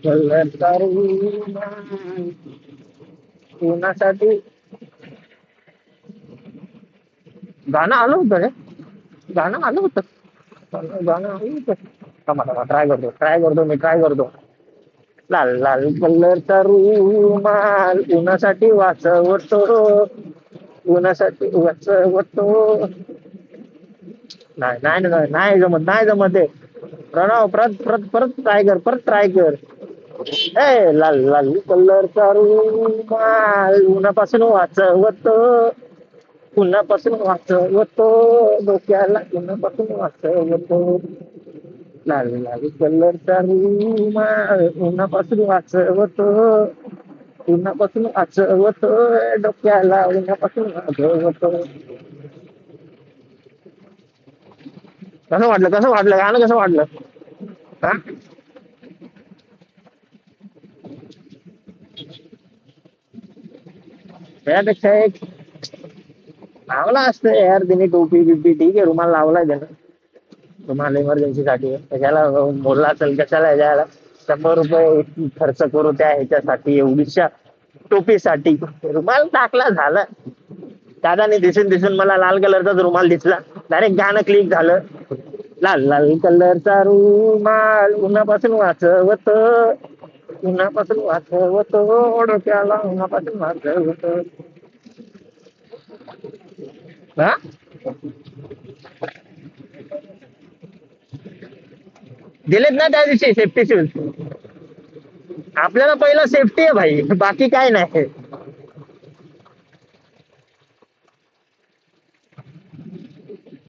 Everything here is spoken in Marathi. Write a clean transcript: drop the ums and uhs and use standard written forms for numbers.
कलरचा रुमाल कोणासाठी. गाणं आलं होतं रे, गाणं आलं होतं, गाणं आलं होतं. थांबा ट्राय करतो मी ट्राय करतो. लाल लाल कलरचा रुमाल उन्हासाठी वाचवतो, उन्हासाठी वाचवतो. नाही नाही नाही नाही जमत, नाही जमत ते. प्रणव परत परत परत ट्राय कर, परत ट्राय कर. ए लाल लाल कलरचा रुमाल उन्हापासून वाचवतो, उन्हापासून वाचवतो, डोक्याला उन्हापासून वाचवतो. लाल लाल कलरचा रुमाल उन्हापासून वाचवतो, उन्हापासून वाचवतो, डोक्याला उन्हापासून वाचवतो. कसं वाटलं गाणं, कसं वाटलं? हा, त्यापेक्षा एक लावला असतं यार तिने टोपी बिपी, ठीक आहे रुमाल लावलाय त्यानं, तुम्हाला इमर्जन्सी साठी आहे. कशाला बोलला असेल, कशाला यायला 100 रुपये खर्च करू त्या ह्याच्यासाठी, एवढीशा टोपीसाठी. रुमाल टाकला झालं. दादाने दिसून दिसून मला लाल कलरचाच रुमाल दिसला, डायरेक्ट गाणं क्लिक झालं. लाल लाल कलरचा रुमाल उन्हापासून वाचवत, उन्हापासून वाचवतो, डोक्याला उन्हापासून वाचवत. हा, दिलेत ना त्या दिवशी सेफ्टी शूज. आपल्याला पहिला सेफ्टी आहे भाई, बाकी काय नाही.